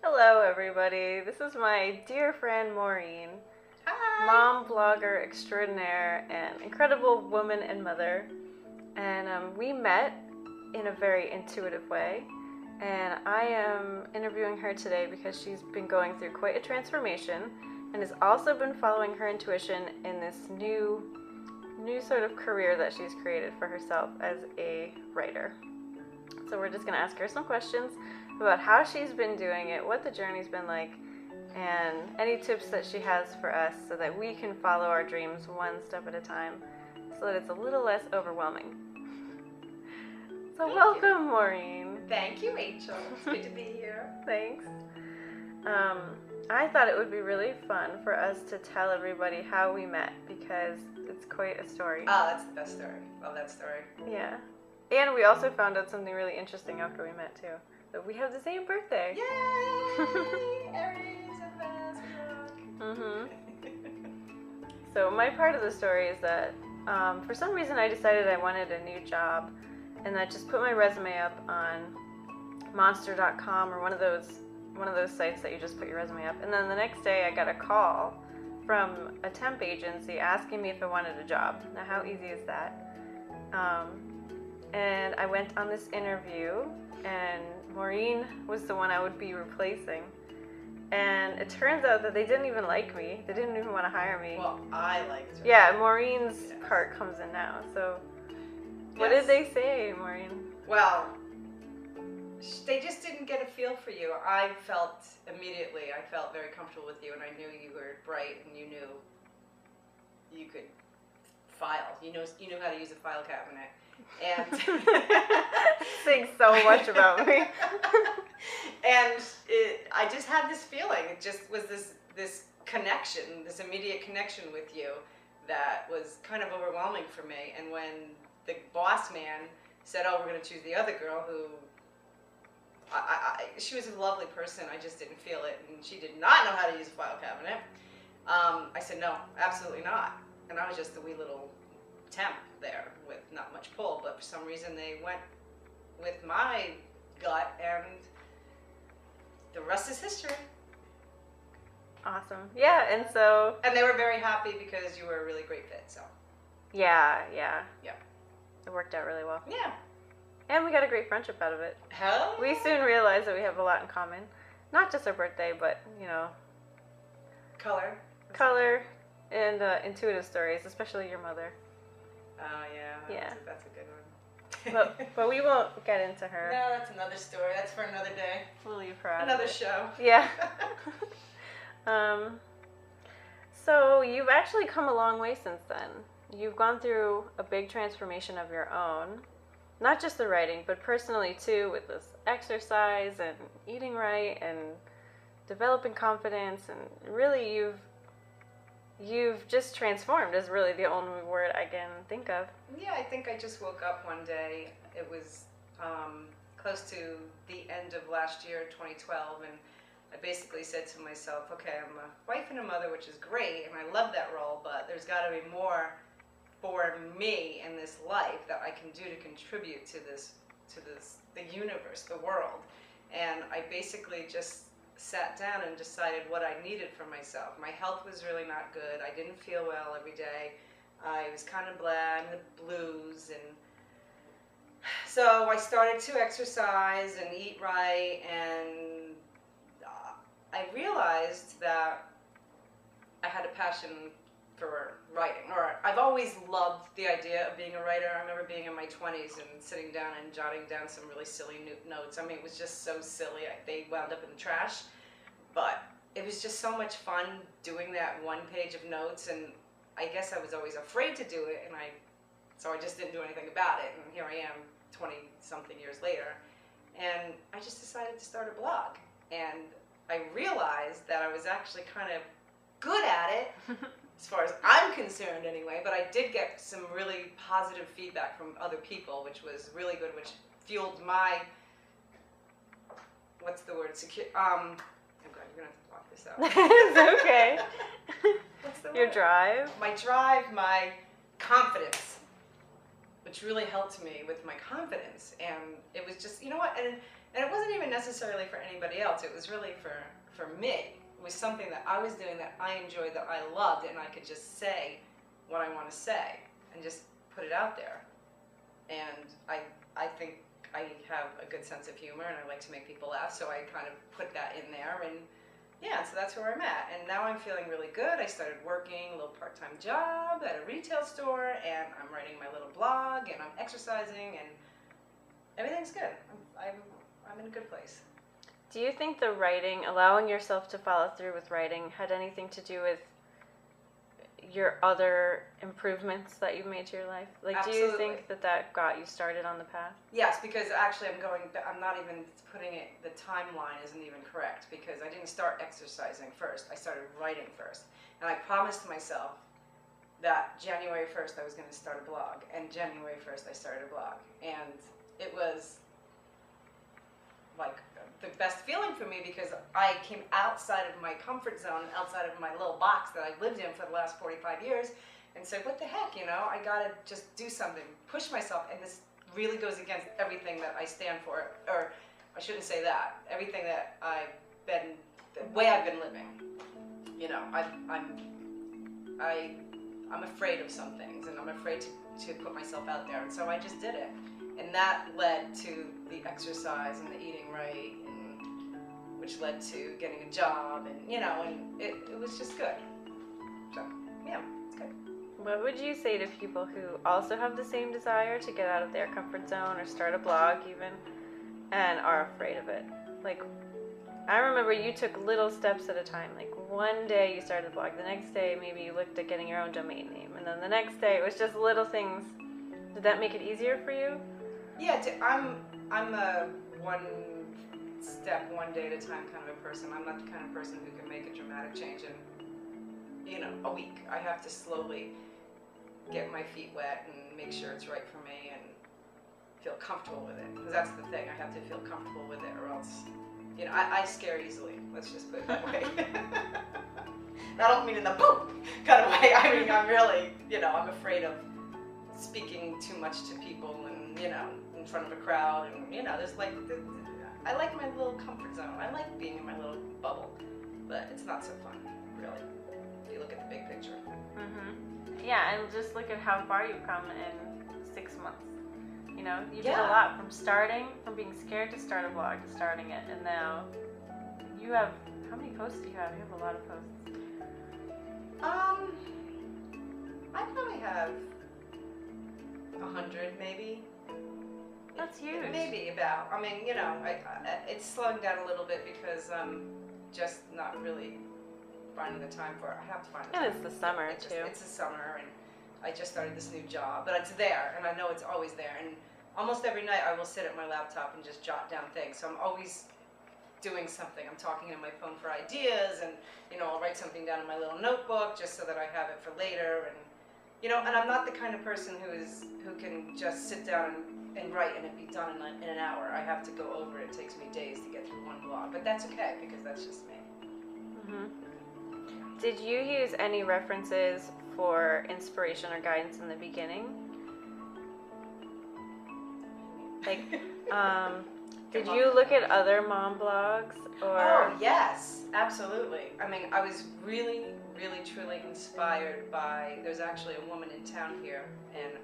Hello, everybody. This is my dear friend Maureen, Hi! mom, blogger extraordinaire, and incredible woman and mother. And we met in a very intuitive way. And I am interviewing her today because she's been going through quite a transformation and has also been following her intuition in this new sort of career that she's created for herself as a writer. So we're just going to ask her some questions about how she's been doing it, what the journey's been like, and any tips that she has for us so that we can follow our dreams one step at a time so that it's a little less overwhelming. So welcome, Maureen. Thank you, Rachel. It's good to be here. Thanks. I thought it would be really fun for us to tell everybody how we met because it's quite a story. Oh, that's the best story. Love that story. Yeah. And we also found out something really interesting after we met, too. That we have the same birthday. Yay! Aries and the best. So my part of the story is that for some reason I decided I wanted a new job, and I just put my resume up on monster.com or one of those sites that you just put your resume up. And then the next day I got a call from a temp agency asking me if I wanted a job. Now how easy is that? And I went on this interview, and Maureen was the one I would be replacing. And it turns out that they didn't even like me. They didn't even want to hire me. Well, I liked her. Yeah, Maureen's part comes in now. So what did they say, Maureen? Well, they just didn't get a feel for you. I felt very comfortable with you, and I knew you were bright, and you knew you could file. You knew how to use a file cabinet. And saying so much about me. And I just had this feeling. It just was this connection, this immediate connection with you that was kind of overwhelming for me. And when the boss man said, "Oh, we're going to choose the other girl," who she was a lovely person, I just didn't feel it, and she did not know how to use a file cabinet. I said, "No, absolutely not." And I was just a wee little temp there with not much pull, but for some reason they went with my gut, and the rest is history. Awesome. Yeah, and they were very happy because you were a really great fit. So yeah, it worked out really well. Yeah, and we got a great friendship out of it. Hell We yeah. soon realized that we have a lot in common, not just our birthday, but color and intuitive stories, especially your mother. Oh yeah, that's a good one. but we won't get into her. No, that's another story. That's for another day. We'll leave her out. Another show. Yeah. So you've actually come a long way since then. You've gone through a big transformation of your own, not just the writing, but personally too, with this exercise and eating right and developing confidence, and really you've just transformed is really the only word I can think of. Yeah, I think I just woke up one day. It was close to the end of last year, 2012, and I basically said to myself, okay, I'm a wife and a mother, which is great, and I love that role, but there's got to be more for me in this life that I can do to contribute to the universe, the world. And I basically just sat down and decided what I needed for myself. My health was really not good. I didn't feel well every day. I was kind of blah, in the blues, and so I started to exercise and eat right, and I realized that I had a passion for writing, or I've always loved the idea of being a writer. I remember being in my 20s and sitting down and jotting down some really silly notes. I mean, it was just so silly. They wound up in the trash, but it was just so much fun doing that one page of notes, and I guess I was always afraid to do it, and so I just didn't do anything about it, and here I am 20-something years later, and I just decided to start a blog, and I realized that I was actually kind of good at it, as far as I'm concerned anyway, but I did get some really positive feedback from other people, which was really good, which fueled my, what's the word, oh God, you're going to have to block this out. It's okay. What's the Your word? drive? My drive, my confidence, which really helped me with my confidence, and it was just, you know what, and And it wasn't even necessarily for anybody else. It was really for me. It was something that I was doing that I enjoyed, that I loved, and I could just say what I want to say and just put it out there. And I think I have a good sense of humor, and I like to make people laugh, so I kind of put that in there, and yeah, so that's where I'm at. And now I'm feeling really good. I started working a little part-time job at a retail store, and I'm writing my little blog, and I'm exercising, and everything's good. I'm in a good place. Do you think the writing, allowing yourself to follow through with writing, had anything to do with your other improvements that you've made to your life? Like, Absolutely. do you think that got you started on the path? Yes, because actually I'm not even putting it, the timeline isn't even correct, because I didn't start exercising first. I started writing first. And I promised myself that January 1st I was going to start a blog. And January 1st I started a blog. And it was like the best feeling for me, because I came outside of my comfort zone, outside of my little box that I've lived in for the last 45 years, and said, what the heck, you know, I gotta just do something, push myself, and this really goes against everything that I stand for, or I shouldn't say that, everything that the way I've been living. You know, I'm afraid of some things, and I'm afraid to put myself out there, and so I just did it. And that led to the exercise and the eating right, and which led to getting a job, and you know, and it was just good. So yeah, it's good. What would you say to people who also have the same desire to get out of their comfort zone or start a blog even, and are afraid of it? Like, I remember you took little steps at a time. Like, one day you started a blog, the next day maybe you looked at getting your own domain name, and then the next day it was just little things. Did that make it easier for you? Yeah, I'm a one step, one day at a time kind of a person. I'm not the kind of person who can make a dramatic change in, you know, a week. I have to slowly get my feet wet and make sure it's right for me and feel comfortable with it. Because that's the thing, I have to feel comfortable with it, or else, you know, I scare easily. Let's just put it that way. I don't mean in the boom kind of way. I mean, I'm really, you know, I'm afraid of speaking too much to people, and you know, in front of a crowd, and you know, there's like, I like my little comfort zone. I like being in my little bubble, but it's not so fun, really, if you look at the big picture. Mm-hmm. Yeah, and just look at how far you've come in 6 months. You know, you did a Yeah. lot from being scared to start a blog to starting it, and now you have, how many posts do you have? You have a lot of posts. I probably have 100 maybe. That's huge. Maybe about. I mean, you know, it's slowing down a little bit because I'm just not really finding the time for it. I have to find the time. And it's the summer too. It's the summer, and I just started this new job, but it's there, and I know it's always there. And almost every night I will sit at my laptop and just jot down things. So I'm always doing something. I'm talking on my phone for ideas, and you know, I'll write something down in my little notebook just so that I have it for later. And you know, and I'm not the kind of person who can just sit down and write and it be done in an hour. I have to go over it. It takes me days to get through one blog, but that's okay because that's just me. Mm-hmm. Did you use any references for inspiration or guidance in the beginning? Like, did you look at other mom blogs or? Oh yes, absolutely. I mean, I was really, really, truly inspired by. There's actually a woman in town here, and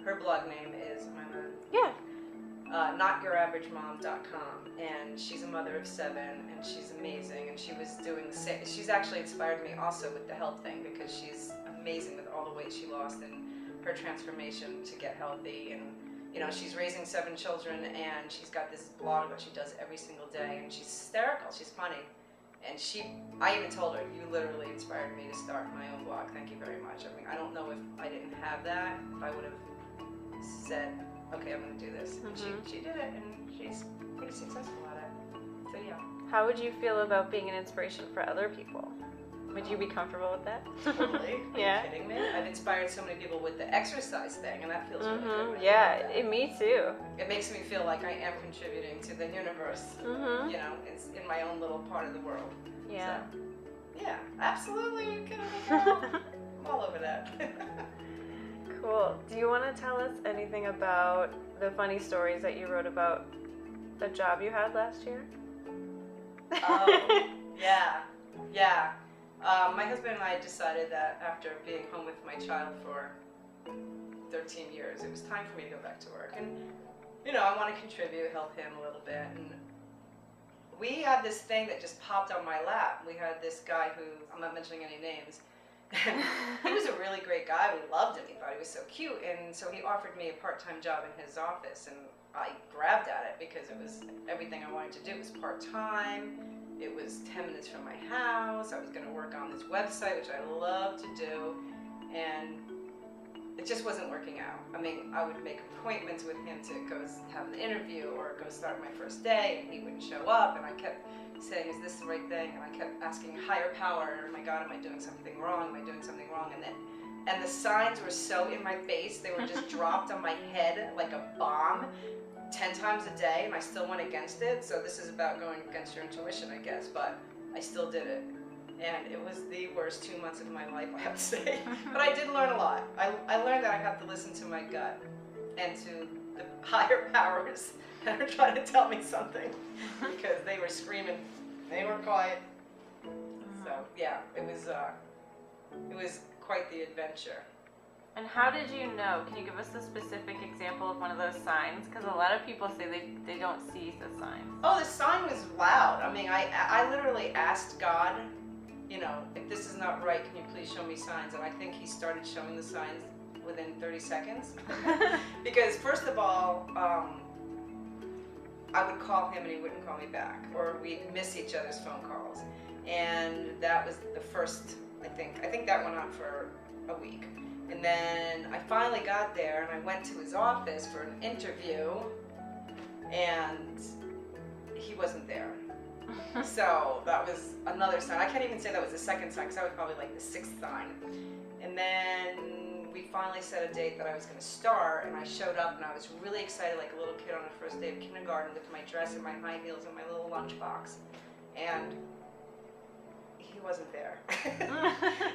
her blog name is NotYourAverageMom.com, and she's a mother of 7, and she's amazing, and she was doing the same. She's actually inspired me also with the health thing because she's amazing with all the weight she lost and her transformation to get healthy. And you know, she's raising 7 children, and she's got this blog that she does every single day, and she's hysterical. She's funny, and I even told her, you literally inspired me to start my own blog. Thank you very much. I mean, I don't know if I didn't have that, if I would have said, okay, I'm going to do this. And she did it, and she's pretty successful at it. So yeah. How would you feel about being an inspiration for other people? Would you be comfortable with that? Totally. Yeah. Are you kidding me? I've inspired so many people with the exercise thing, and that feels really good. Yeah, me too. It makes me feel like I am contributing to the universe. You know, it's in my own little part of the world. Yeah. So, yeah, absolutely. You can I'm all over that. Cool. Do you want to tell us anything about the funny stories that you wrote about the job you had last year? Oh, yeah, yeah. My husband and I decided that after being home with my child for 13 years, it was time for me to go back to work. And, you know, I want to contribute, help him a little bit. And we had this thing that just popped on my lap. We had this guy who, I'm not mentioning any names, he was a really great guy. We loved him. We thought he was so cute. And so he offered me a part-time job in his office. And I grabbed at it because it was everything I wanted to do. It was part-time. It was 10 minutes from my house. I was going to work on this website, which I love to do. And it just wasn't working out. I mean, I would make appointments with him to go have an interview or go start my first day, and he wouldn't show up. And I kept saying, is this the right thing? And I kept asking higher power, oh my God, am I doing something wrong? Am I doing something wrong? And the signs were so in my face, they were just dropped on my head like a bomb 10 times a day, and I still went against it. So this is about going against your intuition, I guess, but I still did it. And it was the worst 2 months of my life, I have to say. But I did learn a lot. I learned that I have to listen to my gut and to the higher powers that are trying to tell me something, because they were screaming. They weren't quiet. So yeah, it was quite the adventure. And how did you know? Can you give us a specific example of one of those signs? Because a lot of people say they don't see the signs. Oh, the sign was loud. I mean, I literally asked God, you know, if this is not right, can you please show me signs? And I think he started showing the signs within 30 seconds. Because first of all, I would call him and he wouldn't call me back, or we'd miss each other's phone calls. And that was the first, I think that went on for a week. And then I finally got there and I went to his office for an interview and he wasn't there. So that was another sign. I can't even say that was the second sign because that was probably like the sixth sign. And then we finally set a date that I was going to start, and I showed up and I was really excited like a little kid on the first day of kindergarten with my dress and my high heels and my little lunchbox. And he wasn't there.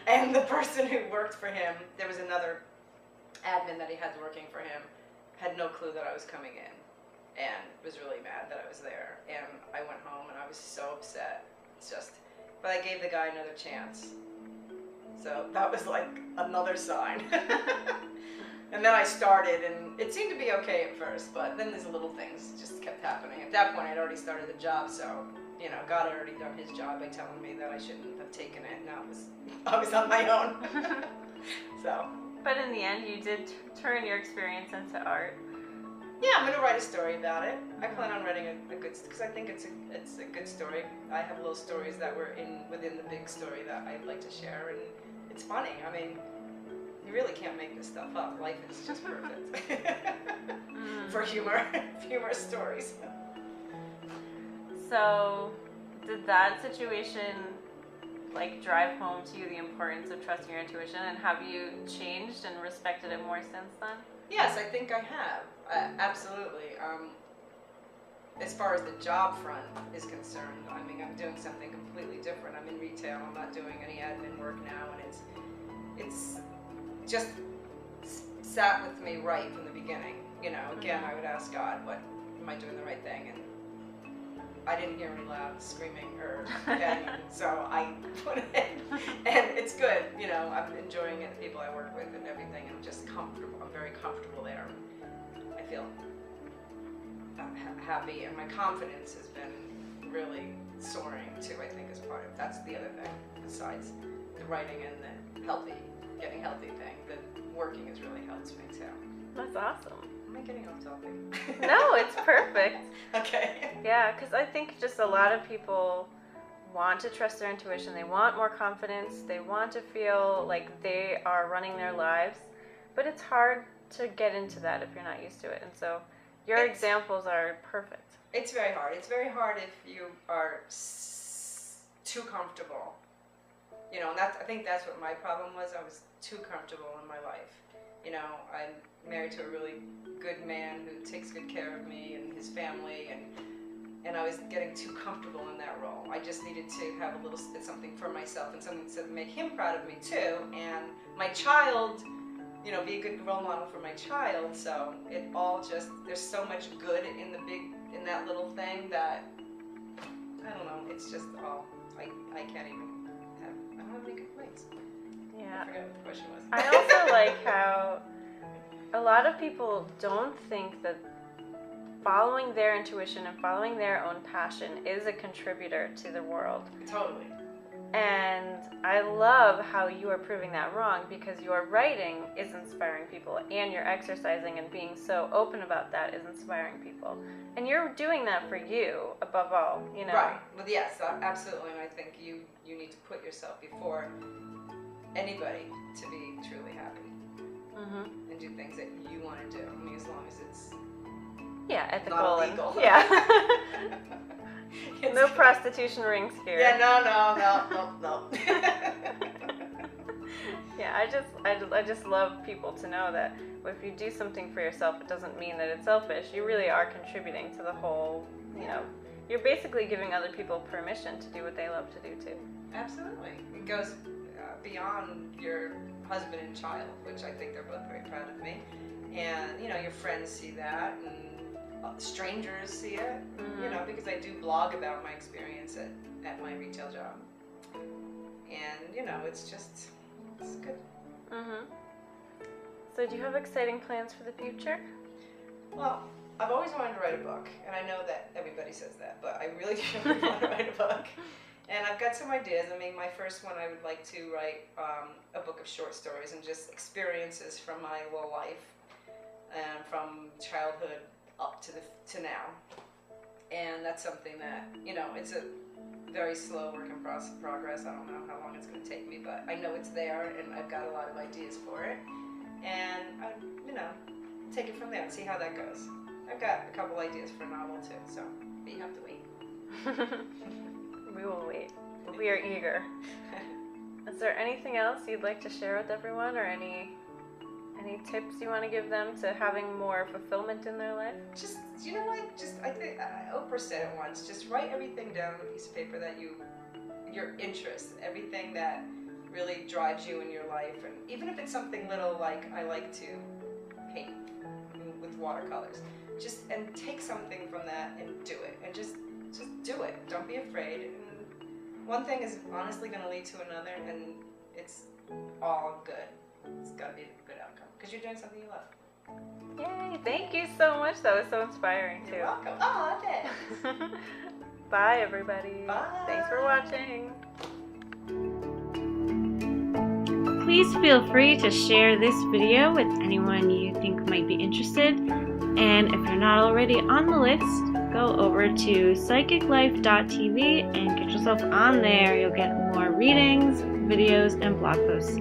And the person who worked for him, there was another admin that he had working for him, had no clue that I was coming in and was really mad that I was there. And I went home and I was so upset. It's just, but I gave the guy another chance. So that was like another sign. And then I started, and it seemed to be okay at first, but then these little things just kept happening. At that point, I'd already started the job, so, you know, God had already done his job by telling me that I shouldn't have taken it. Now I was on my own. So. But in the end, you did turn your experience into art. Yeah, I'm going to write a story about it. I plan on writing a good, because I think it's a good story. I have little stories that were within the big story that I'd like to share, and it's funny. I mean, you really can't make this stuff up. Life is just perfect for humorous stories. So, did that situation like drive home to you the importance of trusting your intuition, and have you changed and respected it more since then? Yes, I think I have. Absolutely. As far as the job front is concerned, I mean, I'm doing something completely different. I'm in retail. I'm not doing any admin work now, and it's just sat with me right from the beginning. You know, again, I would ask God, what, am I doing the right thing? And I didn't hear any loud screaming or banging, so I put it in, and it's good. You know, I'm enjoying it, the people I work with and everything. I'm just comfortable. I'm very comfortable there. I feel happy, and my confidence has been really soaring too, I think, as part of that's the other thing, besides the writing and the getting healthy thing. The working has really helped me too. That's awesome. Am I getting off topic? No, it's perfect. Okay. Yeah, because I think just a lot of people want to trust their intuition. They want more confidence. They want to feel like they are running their lives. But it's hard to get into that if you're not used to it. And so your examples are perfect. It's very hard. It's very hard if you are too comfortable. You know, and I think that's what my problem was. I was too comfortable in my life. You know, I'm married to a really good man who takes good care of me and his family, and I was getting too comfortable in that role. I just needed to have a little something for myself and something to make him proud of me too. And my child, you know, be a good role model for my child. So it all just, there's so much good in the big in that little thing that, I don't know, it's just all, I can't even I don't have any complaints. Yeah. I forgot what the question was. I also like how a lot of people don't think that following their intuition and following their own passion is a contributor to the world. Totally. And I love how you are proving that wrong, because your writing is inspiring people, and your exercising and being so open about that is inspiring people. And you're doing that for you above all, you know? Right. Well, yes, absolutely. And I think you need to put yourself before anybody to be truly happy. Mm-hmm. And do things that you want to do. I mean, as long as it's ethical. not illegal. And, yeah. No prostitution rings here. Yeah, no. Yeah, I just love people to know that if you do something for yourself, it doesn't mean that it's selfish. You really are contributing to the whole, you know, you're basically giving other people permission to do what they love to do too. Absolutely. It goes beyond your husband and child, which I think they're both very proud of me. And, you know, your friends see that, and strangers see it, you know, because I do blog about my experience at my retail job. And, you know, it's good. Mm-hmm. So do you have exciting plans for the future? Well, I've always wanted to write a book, and I know that everybody says that, but I really do want to write a book. And I've got some ideas. I mean, my first one, I would like to write a book of short stories and just experiences from my little life, and from childhood up to now. And that's something that, you know, it's a very slow work in progress. I don't know how long it's going to take me, but I know it's there, and I've got a lot of ideas for it. And I, you know, take it from there and see how that goes. I've got a couple ideas for a novel too, so you have to wait. We will wait. We are eager. Is there anything else you'd like to share with everyone, or any tips you want to give them to having more fulfillment in their life? Just, you know what? I think Oprah said it once. Just write everything down on a piece of paper that your interest, everything that really drives you in your life, and even if it's something little like I like to paint with watercolors, and take something from that and do it, and just do it. Don't be afraid. And one thing is honestly going to lead to another, and it's all good. It's got to be a good outcome because you're doing something you love. Yay! Thank you so much. That was so inspiring too. You're welcome. Oh, thanks. Bye, everybody. Bye. Thanks for watching. Please feel free to share this video with anyone you think might be interested. And if you're not already on the list, go over to psychiclife.tv and get yourself on there. You'll get more readings, videos, and blog posts.